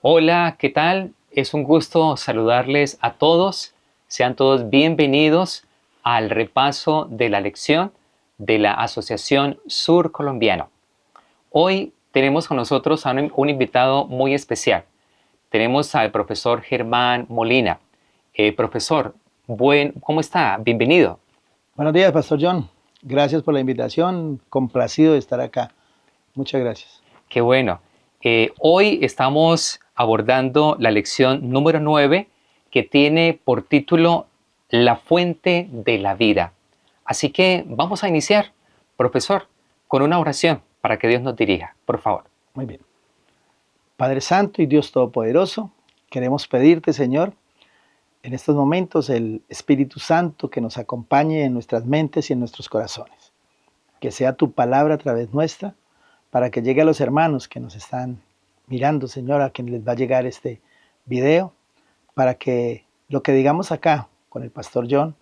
Hola, ¿qué tal? Es un gusto saludarles a todos. Sean todos bienvenidos al repaso de la lección de la Asociación Sur Colombiano. Hoy tenemos con nosotros a un invitado muy especial. Tenemos al profesor Germán Molina. Profesor, ¿cómo está? Bienvenido. Buenos días, Pastor John. Gracias por la invitación. Complacido de estar acá. Muchas gracias. Qué bueno. Hoy estamos abordando la lección número 9 que tiene por título La fuente de la vida. Así que vamos a iniciar, profesor, con una oración para que Dios nos dirija, por favor. Muy bien. Padre Santo y Dios Todopoderoso, queremos pedirte, Señor, en estos momentos el Espíritu Santo que nos acompañe en nuestras mentes y en nuestros corazones. Que sea tu palabra a través nuestra para que llegue a los hermanos que nos están mirando, Señor, a quienes les va a llegar este video, para que lo que digamos acá con el Pastor John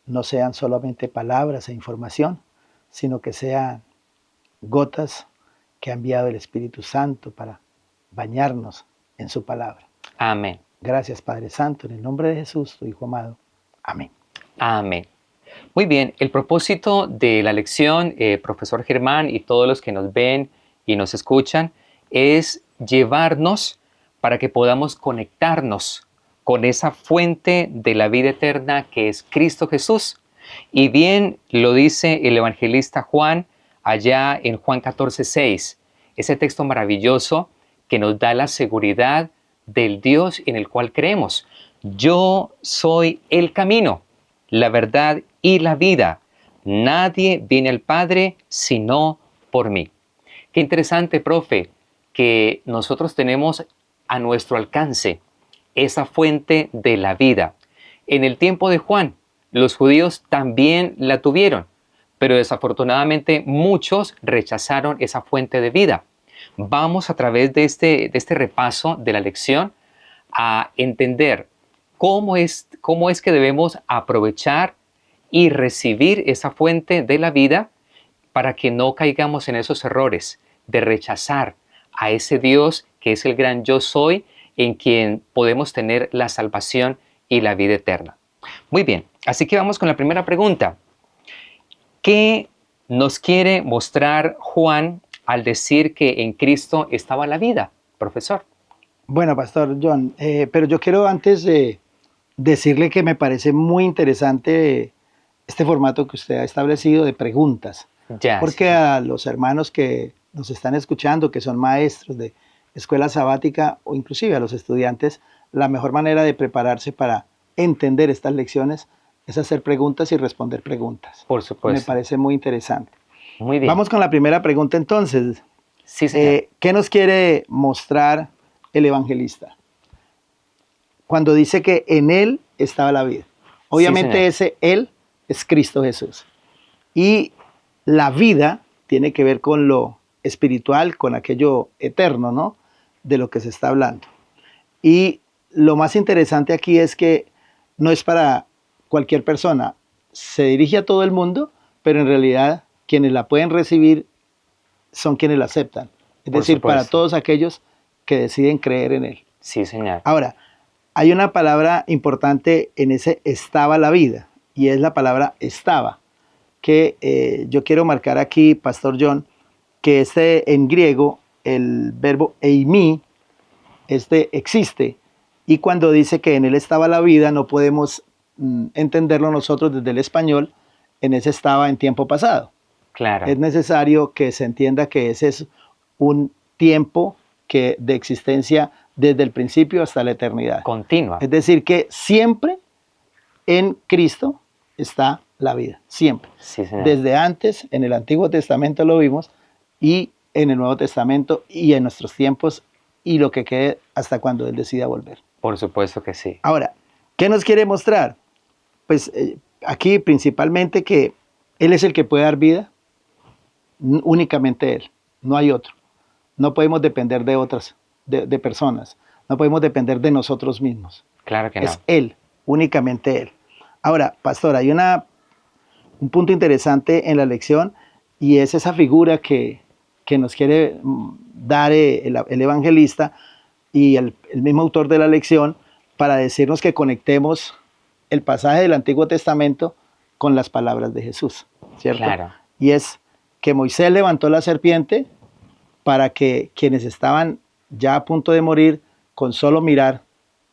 no sean solamente palabras e información, sino que sean gotas que ha enviado el Espíritu Santo para bañarnos en su palabra. Amén. Gracias, Padre Santo, en el nombre de Jesús, tu Hijo amado. Amén. Amén. Muy bien, el propósito de la lección, profesor Germán y todos los que nos ven y nos escuchan, es llevarnos para que podamos conectarnos con esa fuente de la vida eterna que es Cristo Jesús. Y bien lo dice el evangelista Juan allá en Juan 14:6, ese texto maravilloso que nos da la seguridad del Dios en el cual creemos. Yo soy el camino, la verdad y la vida. Nadie viene al Padre sino por mí. Qué interesante, profe, que nosotros tenemos a nuestro alcance esa fuente de la vida. En el tiempo de Juan, los judíos también la tuvieron, pero desafortunadamente muchos rechazaron esa fuente de vida. Vamos a través de este repaso de la lección a entender cómo es que debemos aprovechar y recibir esa fuente de la vida para que no caigamos en esos errores de rechazar a ese Dios que es el gran yo soy, en quien podemos tener la salvación y la vida eterna. Muy bien, así que vamos con la primera pregunta. ¿Qué nos quiere mostrar Juan al decir que en Cristo estaba la vida, profesor? Bueno, Pastor John, pero yo quiero antes decirle que me parece muy interesante este formato que usted ha establecido de preguntas. Ya, Porque sí. a los hermanos que nos están escuchando, que son maestros de escuela sabática o inclusive a los estudiantes, la mejor manera de prepararse para entender estas lecciones es hacer preguntas y responder preguntas. Por supuesto. Me parece muy interesante. Muy bien. Vamos con la primera pregunta entonces. Sí, señor. ¿Qué nos quiere mostrar el evangelista cuando dice que en él estaba la vida? Obviamente señor. ese él es Cristo Jesús. Y la vida tiene que ver con lo espiritual, con aquello eterno, ¿no? De lo que se está hablando. Y lo más interesante aquí es que no es para cualquier persona. Se dirige a todo el mundo, pero en realidad quienes la pueden recibir son quienes la aceptan. Es Por decir, supuesto. para todos aquellos que deciden creer en él. Sí, señor. Ahora, hay una palabra importante en ese estaba la vida, y es la palabra estaba, que yo quiero marcar aquí, Pastor John, que en griego, el verbo eimi, existe, y cuando dice que en él estaba la vida, no podemos entenderlo nosotros desde el español, en ese estaba en tiempo pasado. Claro. Es necesario que se entienda que ese es un tiempo de existencia desde el principio hasta la eternidad. Continua. Es decir, que siempre en Cristo está la vida, siempre. Sí, señor. Desde antes, en el Antiguo Testamento lo vimos, y en el Nuevo Testamento, y en nuestros tiempos, y lo que quede hasta cuando Él decida volver. Por supuesto que sí. Ahora, ¿qué nos quiere mostrar? Pues aquí principalmente que Él es el que puede dar vida, únicamente Él, no hay otro. No podemos depender de otras, de personas, no podemos depender de nosotros mismos. Claro que no. Es Él, únicamente Él. Ahora, pastor, hay un punto interesante en la lección, y es esa figura que nos quiere dar el evangelista, y el mismo autor de la lección para decirnos que conectemos el pasaje del Antiguo Testamento con las palabras de Jesús, ¿cierto? Claro. Y es que Moisés levantó la serpiente para que quienes estaban ya a punto de morir, con solo mirar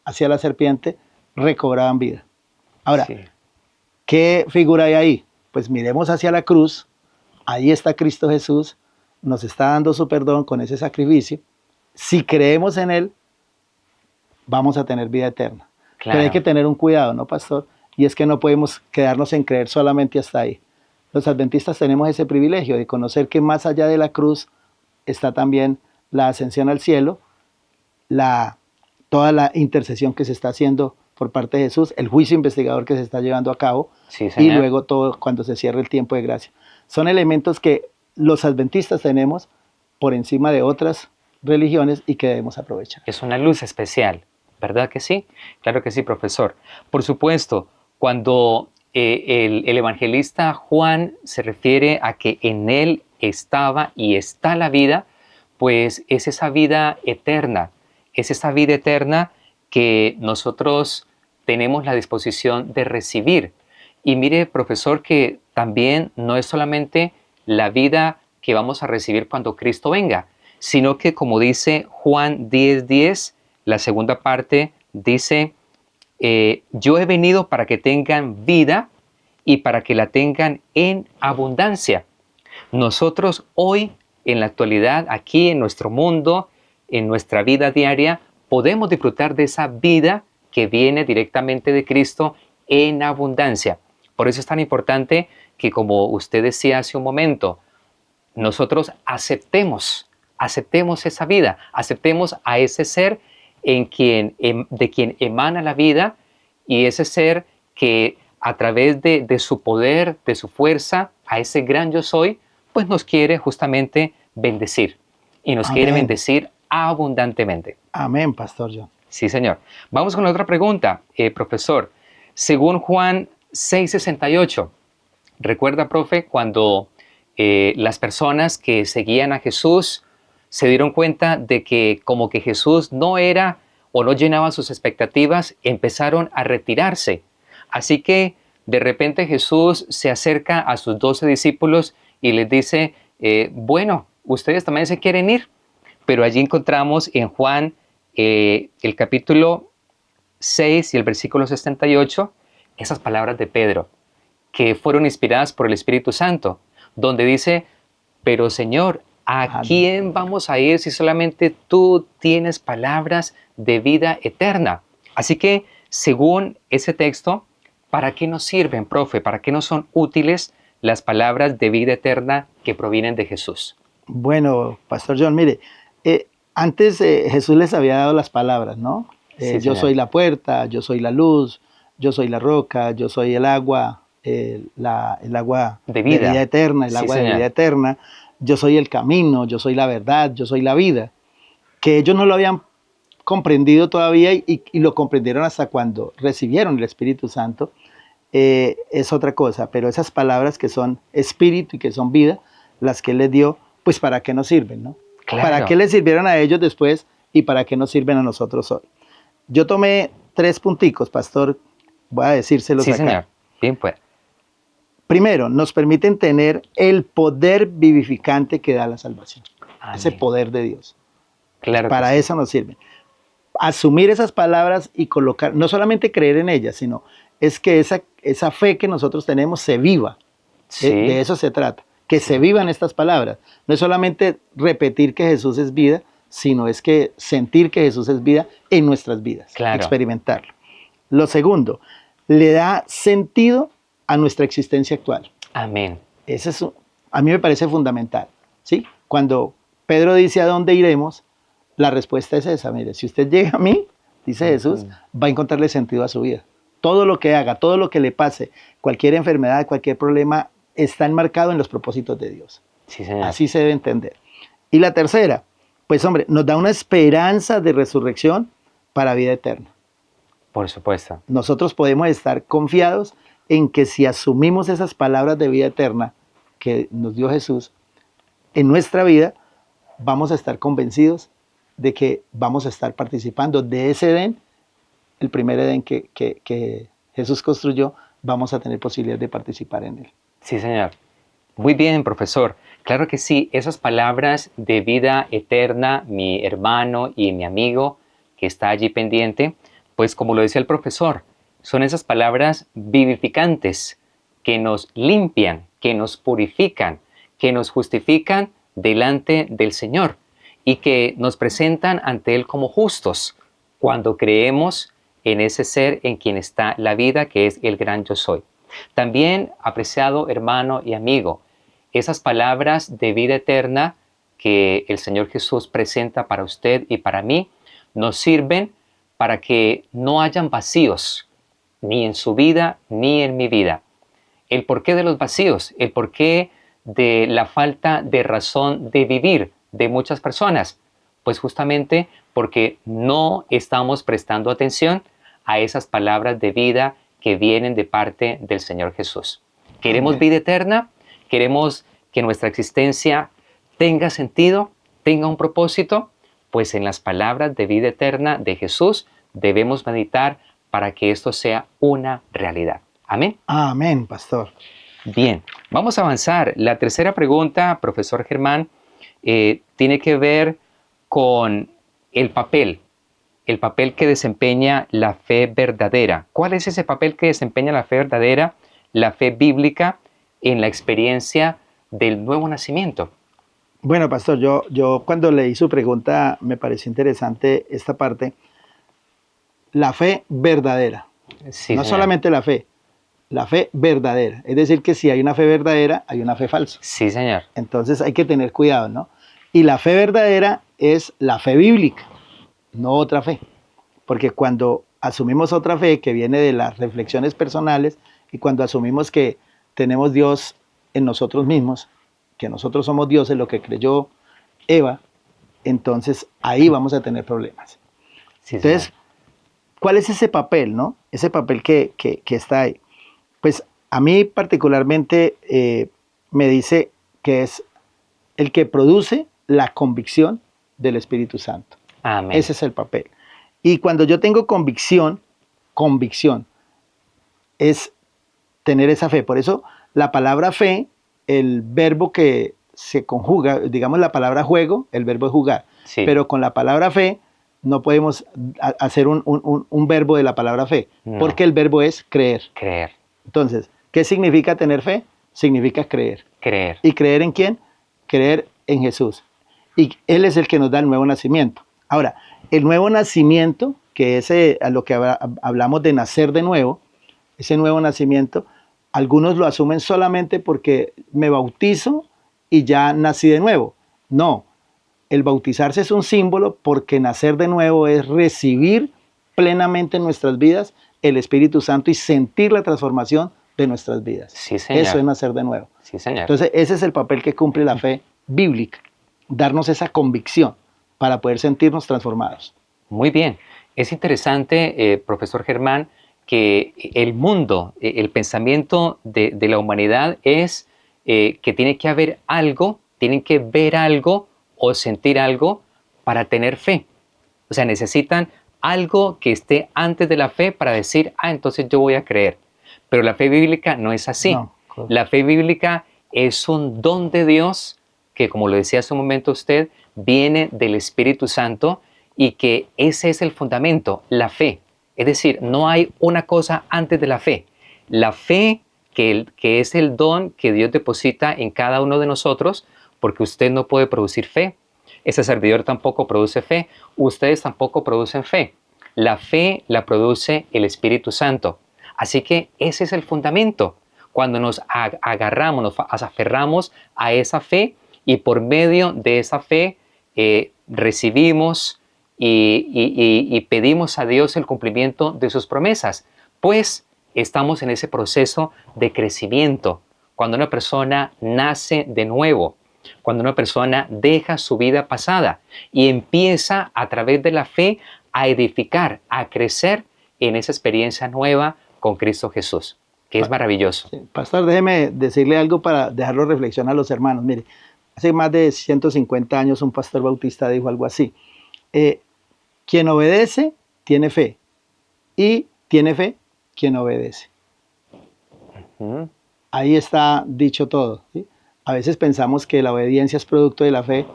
hacia la serpiente, recobraban vida. Ahora, Sí. ¿qué figura hay ahí? Pues miremos hacia la cruz, ahí está Cristo Jesús, nos está dando su perdón con ese sacrificio. Si creemos en Él, vamos a tener vida eterna. Claro. Pero hay que tener un cuidado, ¿no, pastor? Y es que no podemos quedarnos en creer solamente hasta ahí. Los adventistas tenemos ese privilegio de conocer que más allá de la cruz está también la ascensión al cielo, toda la intercesión que se está haciendo por parte de Jesús, el juicio investigador que se está llevando a cabo, Sí, y señor. luego todo cuando se cierre el tiempo de gracia. Son elementos que los adventistas tenemos por encima de otras religiones y que debemos aprovechar. Es una luz especial, ¿verdad que sí? Claro que sí, profesor. Por supuesto, cuando el evangelista Juan se refiere a que en él estaba y está la vida, pues es esa vida eterna, es esa vida eterna que nosotros tenemos la disposición de recibir. Y mire, profesor, que también no es solamente la vida que vamos a recibir cuando Cristo venga, sino que, como dice Juan 10:10, la segunda parte dice, yo he venido para que tengan vida y para que la tengan en abundancia. Nosotros hoy, en la actualidad, aquí en nuestro mundo, en nuestra vida diaria, podemos disfrutar de esa vida que viene directamente de Cristo en abundancia. Por eso es tan importante que, como usted decía hace un momento, nosotros aceptemos esa vida, aceptemos a ese ser de quien emana la vida, y ese ser que a través de su poder, de su fuerza, a ese gran yo soy, pues nos quiere justamente bendecir, y nos quiere Amén. bendecir abundantemente. Amén, Pastor John. Sí, señor. Vamos con la otra pregunta, profesor. Según Juan 6:68, ¿recuerda, profe, cuando las personas que seguían a Jesús se dieron cuenta de que como que Jesús no era o no llenaba sus expectativas, empezaron a retirarse? Así que de repente Jesús se acerca a sus 12 discípulos y les dice, bueno, ustedes también se quieren ir. Pero allí encontramos en Juan el capítulo 6 y el versículo 68, esas palabras de Pedro, que fueron inspiradas por el Espíritu Santo, donde dice, pero Señor, ¿a quién vamos a ir si solamente tú tienes palabras de vida eterna? Así que, según ese texto, ¿para qué nos sirven, profe? ¿Para qué nos son útiles las palabras de vida eterna que provienen de Jesús? Bueno, Pastor John, mire, antes Jesús les había dado las palabras, ¿no? Sí, yo señor. soy la puerta, yo soy la luz, yo soy la roca, yo soy el agua, el agua De vida. eterna, el Sí, agua de señor. vida eterna, yo soy el camino, yo soy la verdad, yo soy la vida. Que ellos no lo habían comprendido todavía y lo comprendieron hasta cuando recibieron el Espíritu Santo, es otra cosa, pero esas palabras que son espíritu y que son vida, las que Él les dio, pues ¿para qué nos sirven, no? Claro. ¿Para qué les sirvieron a ellos después y para qué nos sirven a nosotros hoy? Yo tomé 3 punticos, pastor, voy a decírselos Sí, acá. señor. Bien, pues. Primero, nos permiten tener el poder vivificante que da la salvación. Amén. Ese poder de Dios. Claro que Para sí. eso nos sirven. Asumir esas palabras y colocar, no solamente creer en ellas, sino es que esa fe que nosotros tenemos se viva. Sí. De eso se trata, que se vivan estas palabras. No es solamente repetir que Jesús es vida, sino es que sentir que Jesús es vida en nuestras vidas, Claro. experimentarlo. Lo segundo, le da sentido a nuestra existencia actual. Amén. Ese es, a mí me parece fundamental, ¿sí? Cuando Pedro dice a dónde iremos, la respuesta es esa. Mire, si usted llega a mí, dice Jesús, va a encontrarle sentido a su vida. Todo lo que haga, todo lo que le pase, cualquier enfermedad, cualquier problema, está enmarcado en los propósitos de Dios. Sí, señor. Así se debe entender. Y la tercera, pues hombre, nos da una esperanza de resurrección para vida eterna. Por supuesto. Nosotros podemos estar confiados en que si asumimos esas palabras de vida eterna que nos dio Jesús en nuestra vida, vamos a estar convencidos de que vamos a estar participando de ese Edén, el primer Edén que Jesús construyó, vamos a tener posibilidad de participar en él. Sí, señor. Muy bien, profesor. Claro que sí, esas palabras de vida eterna, mi hermano y mi amigo que está allí pendiente, pues como lo decía el profesor, son esas palabras vivificantes que nos limpian, que nos purifican, que nos justifican delante del Señor y que nos presentan ante Él como justos cuando creemos en ese ser en quien está la vida, que es el gran yo soy. También, apreciado hermano y amigo, esas palabras de vida eterna que el Señor Jesús presenta para usted y para mí, nos sirven para que no hayan vacíos, ni en su vida, ni en mi vida. El porqué de los vacíos, el porqué de la falta de razón de vivir de muchas personas, pues justamente porque no estamos prestando atención a esas palabras de vida que vienen de parte del Señor Jesús. Queremos vida eterna, queremos que nuestra existencia tenga sentido, tenga un propósito, pues en las palabras de vida eterna de Jesús debemos meditar para que esto sea una realidad. Amén. Amén, pastor. Bien, vamos a avanzar. La tercera pregunta, profesor Germán, tiene que ver con el papel que desempeña la fe verdadera. ¿Cuál es ese papel que desempeña la fe verdadera, la fe bíblica, en la experiencia del nuevo nacimiento? Bueno, pastor, yo cuando leí su pregunta me pareció interesante esta parte. La fe verdadera, Sí, no señor. solamente la fe verdadera. Es decir, que si hay una fe verdadera, hay una fe falsa. Sí, señor. Entonces hay que tener cuidado, ¿no? Y la fe verdadera es la fe bíblica, no otra fe. Porque cuando asumimos otra fe que viene de las reflexiones personales y cuando asumimos que tenemos Dios en nosotros mismos, que nosotros somos Dios en lo que creyó Eva, entonces ahí vamos a tener problemas. Sí, Entonces, señor. ¿cuál es ese papel, no? Ese papel que está ahí. Pues a mí particularmente me dice que es el que produce la convicción del Espíritu Santo. Amén. Ese es el papel. Y cuando yo tengo convicción es tener esa fe. Por eso la palabra fe, el verbo que se conjuga, digamos la palabra juego, el verbo es jugar. Sí. Pero con la palabra fe no podemos hacer un verbo de la palabra fe, No. porque el verbo es creer. Creer. Entonces, ¿qué significa tener fe? Significa creer. Creer. ¿Y creer en quién? Creer en Jesús. Y Él es el que nos da el nuevo nacimiento. Ahora, el nuevo nacimiento, que es a lo que hablamos de nacer de nuevo, ese nuevo nacimiento, algunos lo asumen solamente porque me bautizo y ya nací de nuevo. No, el bautizarse es un símbolo porque nacer de nuevo es recibir plenamente en nuestras vidas el Espíritu Santo y sentir la transformación de nuestras vidas. Sí, señor. Eso es nacer de nuevo. Sí, señor. Entonces, ese es el papel que cumple la fe bíblica, darnos esa convicción para poder sentirnos transformados. Muy bien. Es interesante, profesor Germán, que el mundo, el pensamiento de la humanidad es que tiene que haber algo, tienen que ver algo o sentir algo para tener fe. O sea, necesitan algo que esté antes de la fe para decir, entonces yo voy a creer. Pero la fe bíblica no es así. No. La fe bíblica es un don de Dios que, como lo decía hace un momento usted, viene del Espíritu Santo y que ese es el fundamento, la fe. Es decir, no hay una cosa antes de la fe. La fe que es el don que Dios deposita en cada uno de nosotros, porque usted no puede producir fe. Ese servidor tampoco produce fe. Ustedes tampoco producen fe. La fe la produce el Espíritu Santo. Así que ese es el fundamento. Cuando nos agarramos, nos aferramos a esa fe y por medio de esa fe recibimos y pedimos a Dios el cumplimiento de sus promesas, pues estamos en ese proceso de crecimiento. Cuando una persona nace de nuevo, cuando una persona deja su vida pasada y empieza a través de la fe a edificar, a crecer en esa experiencia nueva con Cristo Jesús, que es maravilloso. Sí, pastor, déjeme decirle algo para dejarlo reflexionar a los hermanos. Mire, hace más de 150 años un pastor bautista dijo algo así. Quien obedece tiene fe y tiene fe quien obedece. Ujú. Ahí está dicho todo, ¿sí? A veces pensamos que la obediencia es producto de la fe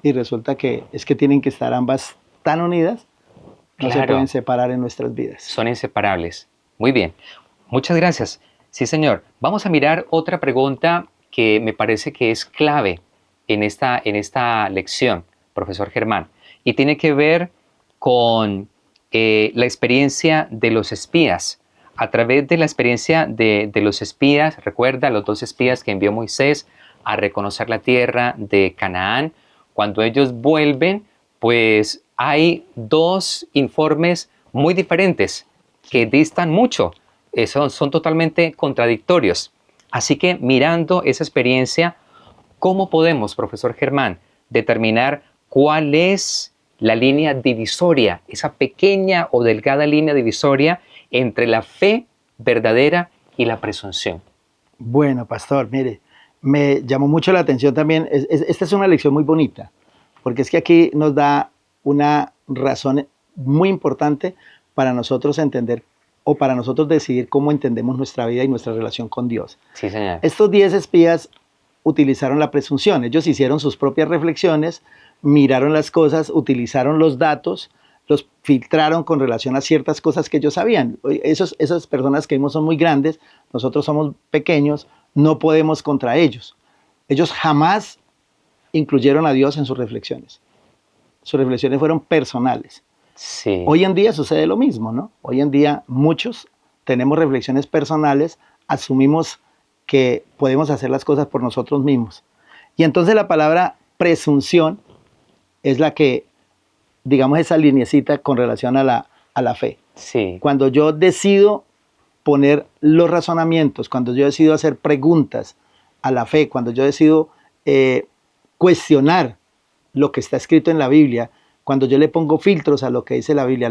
y resulta que es que tienen que estar ambas tan unidas, no se pueden Claro, separar en nuestras vidas. son inseparables. Muy bien. Muchas gracias. Sí, señor. Vamos a mirar otra pregunta que me parece que es clave en esta lección, profesor Germán, y tiene que ver con la experiencia de los espías. A través de la experiencia de los espías, recuerda los dos espías que envió Moisés a reconocer la tierra de Canaán, cuando ellos vuelven, pues hay dos informes muy diferentes que distan mucho, son totalmente contradictorios. Así que mirando esa experiencia, ¿cómo podemos, profesor Germán, determinar cuál es la línea divisoria, esa pequeña o delgada línea divisoria entre la fe verdadera y la presunción? Bueno, pastor, mire, me llamó mucho la atención también, esta es una lección muy bonita, porque es que aquí nos da una razón muy importante para nosotros entender o para nosotros decidir cómo entendemos nuestra vida y nuestra relación con Dios. Sí, señor. Estos 10 espías utilizaron la presunción, ellos hicieron sus propias reflexiones, miraron las cosas, utilizaron los datos, los filtraron con relación a ciertas cosas que ellos sabían. Esas personas que vimos son muy grandes, nosotros somos pequeños, no podemos contra ellos. Ellos jamás incluyeron a Dios en sus reflexiones. Sus reflexiones fueron personales. Sí, Hoy en día sucede lo mismo, ¿no? Hoy en día muchos tenemos reflexiones personales, asumimos que podemos hacer las cosas por nosotros mismos. Y entonces la palabra presunción es la que, digamos, esa linecita con relación a la fe. sí, Cuando yo decido poner los razonamientos, cuando yo decido hacer preguntas a la fe, cuando yo decido cuestionar lo que está escrito en la Biblia, cuando yo le pongo filtros a lo que dice la Biblia,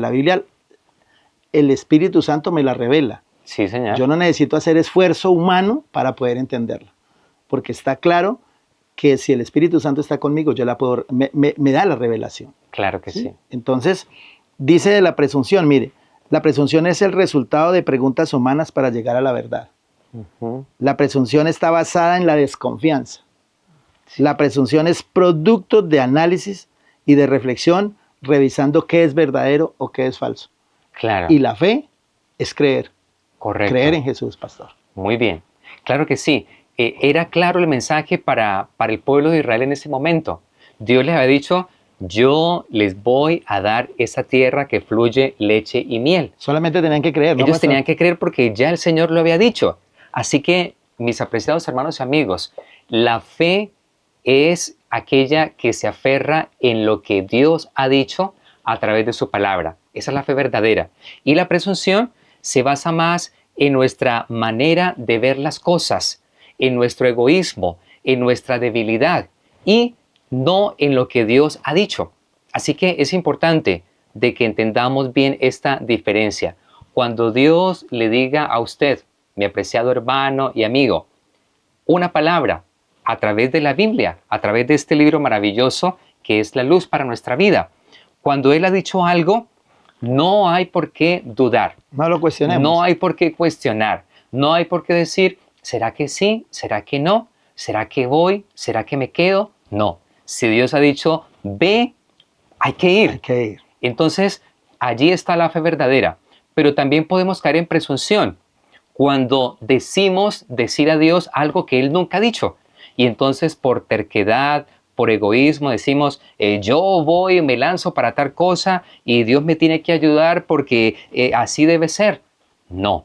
el Espíritu Santo me la revela. sí, señor. Yo no necesito hacer esfuerzo humano para poder entenderla, porque está claro que si el Espíritu Santo está conmigo, yo la puedo, me da la revelación. Claro que ¿Sí? sí. Entonces, dice de la presunción, mire, la presunción es el resultado de preguntas humanas para llegar a la verdad. Ujú. La presunción está basada en la desconfianza. La presunción es producto de análisis y de reflexión, revisando qué es verdadero o qué es falso. Claro, Y la fe es creer, correcto. creer en Jesús, pastor. Muy bien. Claro que sí. Era claro el mensaje para el pueblo de Israel en ese momento. Dios les había dicho, yo les voy a dar esa tierra que fluye leche y miel. Solamente tenían que creer, ¿no, Ellos pastor? tenían que creer porque ya el Señor lo había dicho. Así que, mis apreciados hermanos y amigos, la fe es aquella que se aferra en lo que Dios ha dicho a través de su palabra. Esa es la fe verdadera. Y la presunción se basa más en nuestra manera de ver las cosas, en nuestro egoísmo, en nuestra debilidad y no en lo que Dios ha dicho. Así que es importante de que entendamos bien esta diferencia. Cuando Dios le diga a usted, mi apreciado hermano y amigo, una palabra a través de la Biblia, a través de este libro maravilloso que es la luz para nuestra vida, cuando Él ha dicho algo, no hay por qué dudar, No lo cuestionemos. no hay por qué cuestionar, no hay por qué decir, ¿será que sí? ¿Será que no? ¿Será que voy? ¿Será que me quedo? No. Si Dios ha dicho, ve, hay que ir. Hay que ir. Entonces, allí está la fe verdadera. Pero también podemos caer en presunción cuando decimos decir a Dios algo que Él nunca ha dicho. Y entonces por terquedad, por egoísmo, decimos, yo voy, me lanzo para tal cosa y Dios me tiene que ayudar porque así debe ser. No,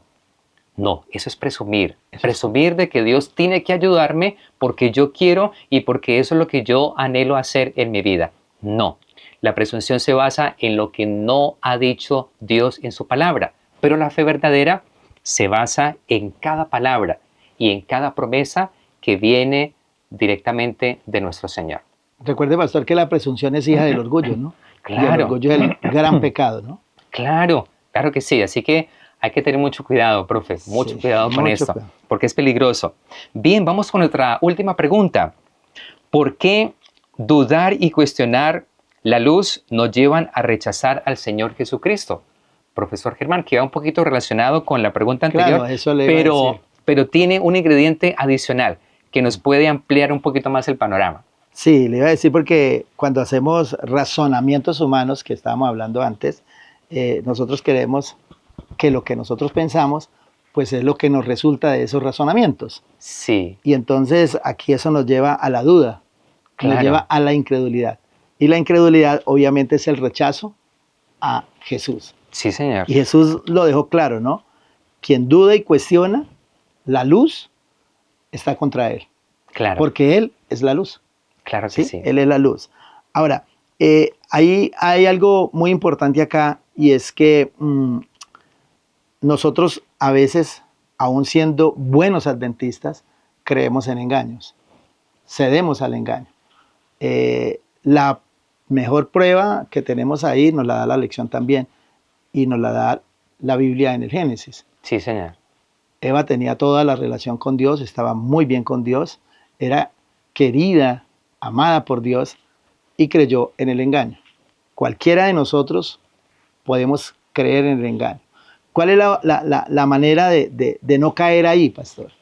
no, eso es presumir. Presumir de que Dios tiene que ayudarme porque yo quiero y porque eso es lo que yo anhelo hacer en mi vida. No, la presunción se basa en lo que no ha dicho Dios en su palabra. Pero la fe verdadera se basa en cada palabra y en cada promesa que viene directamente de nuestro Señor. Recuerde, pastor, que la presunción es hija del orgullo, ¿no? Y el Claro, orgullo es el gran pecado, ¿no? claro, claro que sí. Así que hay que tener mucho cuidado, profe, mucho Sí, cuidado con mucho esto, cuidado. porque es peligroso. Bien, vamos con nuestra última pregunta. ¿Por qué dudar y cuestionar la luz nos llevan a rechazar al Señor Jesucristo. Profesor Germán, que va un poquito relacionado con la pregunta anterior, Claro, eso le iba a decir. pero tiene un ingrediente adicional que nos puede ampliar un poquito más el panorama. Sí, le iba a decir porque cuando hacemos razonamientos humanos, que estábamos hablando antes, nosotros queremos que lo que nosotros pensamos, pues es lo que nos resulta de esos razonamientos. Sí, Y entonces aquí eso nos lleva a la duda, nos claro. lleva a la incredulidad. Y la incredulidad obviamente es el rechazo a Jesús. Sí, señor. Y Jesús lo dejó claro, ¿no? Quien duda y cuestiona la luz está contra él, Claro, porque él es la luz. claro que ¿Sí? sí. Él es la luz. Ahora, ahí hay algo muy importante acá y es que nosotros a veces, aun siendo buenos adventistas, creemos en engaños, cedemos al engaño. La mejor prueba que tenemos ahí nos la da la lección también y nos la da la Biblia en el Génesis. Sí, señor. Eva tenía toda la relación con Dios, estaba muy bien con Dios, era querida, amada por Dios y creyó en el engaño. Cualquiera de nosotros podemos creer en el engaño. ¿Cuál es la manera de no caer ahí, pastor?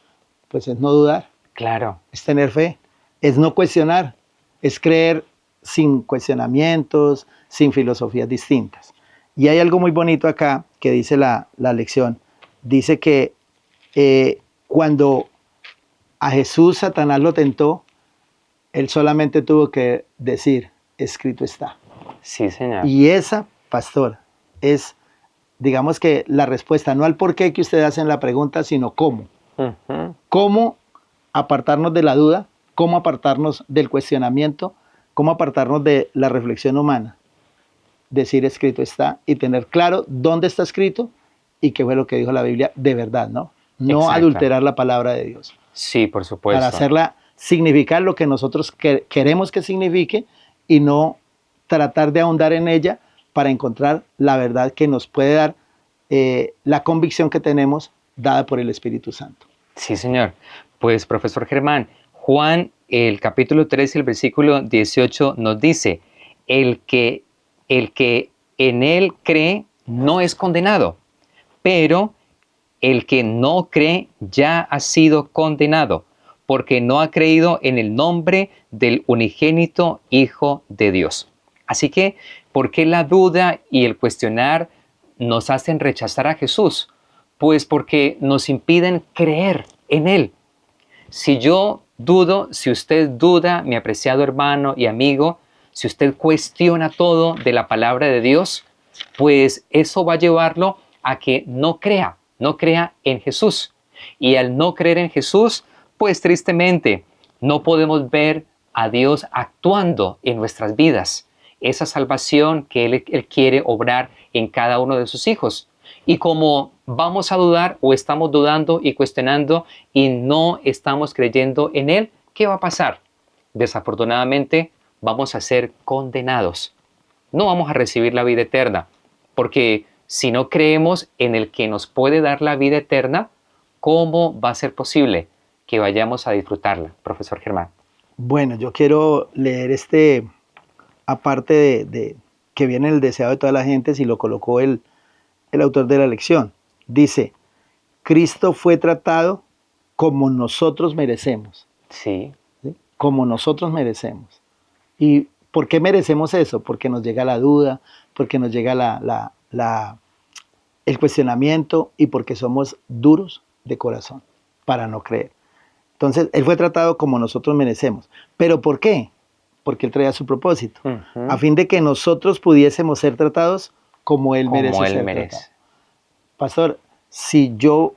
Pues es no dudar, Claro. es tener fe, es no cuestionar, es creer sin cuestionamientos, sin filosofías distintas. Y hay algo muy bonito acá que dice la lección. Dice que cuando a Jesús Satanás lo tentó, él solamente tuvo que decir, escrito está. Sí, señor. Y esa, pastor, es, digamos que la respuesta, no al por qué que ustedes hacen la pregunta, sino cómo. Ujú. Cómo apartarnos de la duda, cómo apartarnos del cuestionamiento, cómo apartarnos de la reflexión humana. Decir escrito está y tener claro dónde está escrito y qué fue lo que dijo la Biblia de verdad, ¿no? No Exacto. adulterar la palabra de Dios. Sí, por supuesto. Para hacerla significar lo que nosotros queremos que signifique y no tratar de ahondar en ella para encontrar la verdad que nos puede dar la convicción que tenemos dada por el Espíritu Santo. Sí, señor. Pues, profesor Germán, Juan, el capítulo 3 y el versículo 18 nos dice, el que en él cree no es condenado, pero el que no cree ya ha sido condenado, porque no ha creído en el nombre del unigénito Hijo de Dios. Así que, ¿por qué la duda y el cuestionar nos hacen rechazar a Jesús? Pues porque nos impiden creer en Él. Si yo dudo, si usted duda, mi apreciado hermano y amigo, si usted cuestiona todo de la palabra de Dios, pues eso va a llevarlo a que no crea en Jesús. Y al no creer en Jesús, pues tristemente no podemos ver a Dios actuando en nuestras vidas. Esa salvación que Él quiere obrar en cada uno de sus hijos. Y como vamos a dudar o estamos dudando y cuestionando y no estamos creyendo en Él, ¿qué va a pasar? Desafortunadamente vamos a ser condenados. No vamos a recibir la vida eterna, porque si no creemos en el que nos puede dar la vida eterna, ¿cómo va a ser posible que vayamos a disfrutarla, profesor Germán? Bueno, yo quiero leer aparte de que viene el deseo de toda la gente, si lo colocó el autor de la lección. Dice, Cristo fue tratado como nosotros merecemos. Sí. ¿Sí? Como nosotros merecemos. ¿Y por qué merecemos eso? Porque nos llega la duda, porque nos llega el cuestionamiento y porque somos duros de corazón para no creer. Entonces, Él fue tratado como nosotros merecemos. ¿Pero por qué? Porque Él traía su propósito. A fin de que nosotros pudiésemos ser tratados como Él merece ser tratado. Pastor, si yo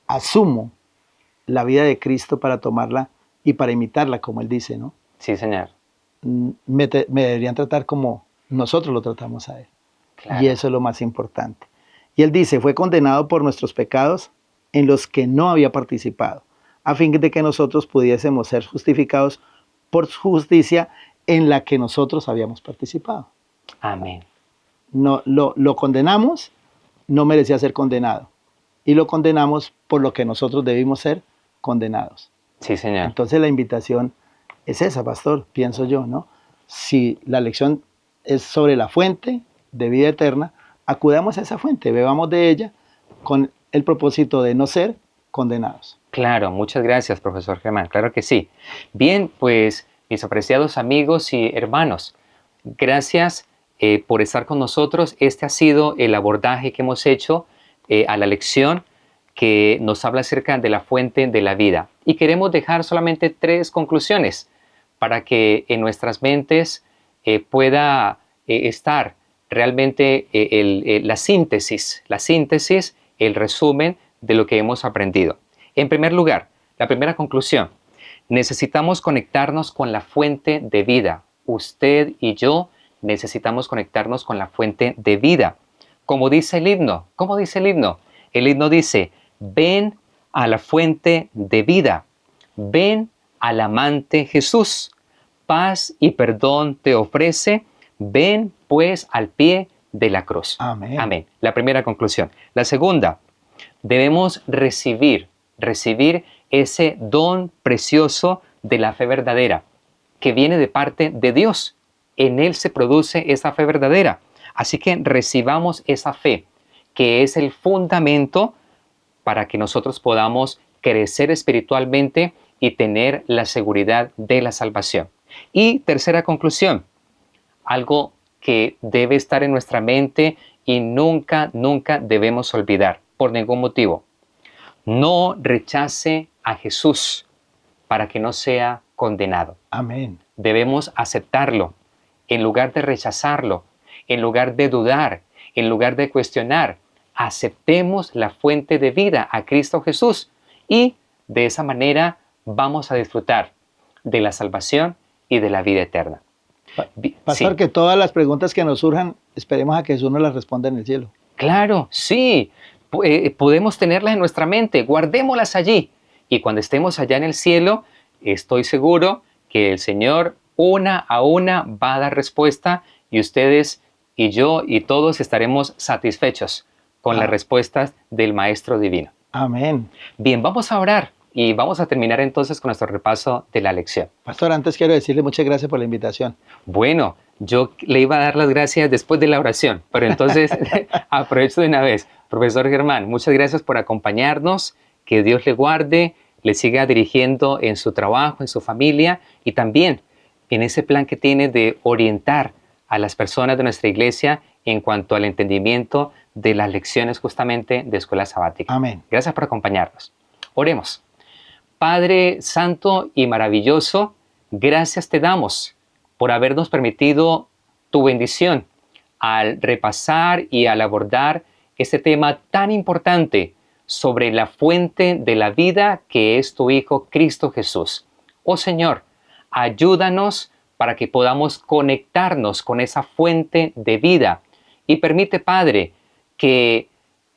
asumo la vida de Cristo para tomarla y para imitarla, como Él dice, ¿no? Sí, señor. Me deberían tratar como nosotros lo tratamos a Él. Claro. Y eso es lo más importante. Y Él dice, fue condenado por nuestros pecados en los que no había participado, a fin de que nosotros pudiésemos ser justificados por su justicia en la que nosotros habíamos participado. Amén. No, lo condenamos, no merecía ser condenado. Y lo condenamos por lo que nosotros debimos ser condenados. Sí, señor. Entonces la invitación es esa, pastor, pienso yo, ¿no? Si la lección es sobre la fuente de vida eterna. Acudamos a esa fuente, bebamos de ella con el propósito de no ser condenados. Claro, muchas gracias, profesor Germán. Claro que sí. Bien, pues, mis apreciados amigos y hermanos, gracias por estar con nosotros. Este ha sido el abordaje que hemos hecho a la lección que nos habla acerca de la fuente de la vida. Y queremos dejar solamente 3 conclusiones para que en nuestras mentes pueda estar realmente la síntesis, el resumen de lo que hemos aprendido. En primer lugar, la primera conclusión, necesitamos conectarnos con la fuente de vida. Usted y yo necesitamos conectarnos con la fuente de vida. Como dice el himno, ¿cómo dice el himno? El himno dice, ven a la fuente de vida, ven al amante Jesús, paz y perdón te ofrece, ven pues al pie de la cruz. Amén. Amén. La primera conclusión. La segunda, debemos recibir ese don precioso de la fe verdadera que viene de parte de Dios. En Él se produce esa fe verdadera. Así que recibamos esa fe, que es el fundamento para que nosotros podamos crecer espiritualmente y tener la seguridad de la salvación. Y tercera conclusión, algo que debe estar en nuestra mente y nunca debemos olvidar, por ningún motivo. No rechace a Jesús para que no sea condenado. Amén. Debemos aceptarlo en lugar de rechazarlo, en lugar de dudar, en lugar de cuestionar. Aceptemos la fuente de vida a Cristo Jesús y de esa manera vamos a disfrutar de la salvación y de la vida eterna. Pastor, Sí. que todas las preguntas que nos surjan, esperemos a que Jesús nos las responda en el cielo. Claro, sí. Podemos tenerlas en nuestra mente, guardémoslas allí. Y cuando estemos allá en el cielo, estoy seguro que el Señor una a una va a dar respuesta y ustedes y yo y todos estaremos satisfechos con las respuestas del Maestro Divino. Amén. Bien, vamos a orar y vamos a terminar entonces con nuestro repaso de la lección. Pastor, antes quiero decirle muchas gracias por la invitación. Bueno, yo le iba a dar las gracias después de la oración, pero entonces aprovecho de una vez. Profesor Germán, muchas gracias por acompañarnos, que Dios le guarde, le siga dirigiendo en su trabajo, en su familia y también en ese plan que tiene de orientar a las personas de nuestra iglesia en cuanto al entendimiento de las lecciones justamente de Escuela Sabática. Amén. Gracias por acompañarnos. Oremos. Padre Santo y maravilloso, gracias te damos por habernos permitido tu bendición al repasar y al abordar este tema tan importante sobre la fuente de la vida que es tu Hijo Cristo Jesús. Oh Señor, ayúdanos para que podamos conectarnos con esa fuente de vida y permite, Padre, que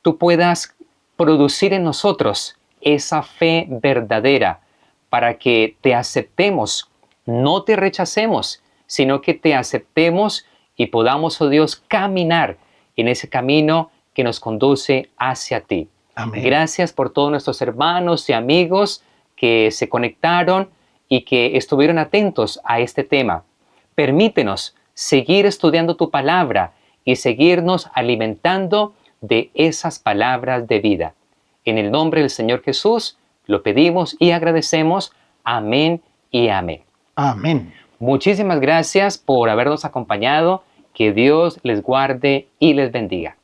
tú puedas producir en nosotros esa fe verdadera para que te aceptemos, no te rechacemos, sino que te aceptemos y podamos, oh Dios, caminar en ese camino que nos conduce hacia ti. Amén. Gracias por todos nuestros hermanos y amigos que se conectaron y que estuvieron atentos a este tema. Permítenos seguir estudiando tu palabra y seguirnos alimentando de esas palabras de vida. En el nombre del Señor Jesús lo pedimos y agradecemos. Amén y amén. Amén. Muchísimas gracias por habernos acompañado. Que Dios les guarde y les bendiga.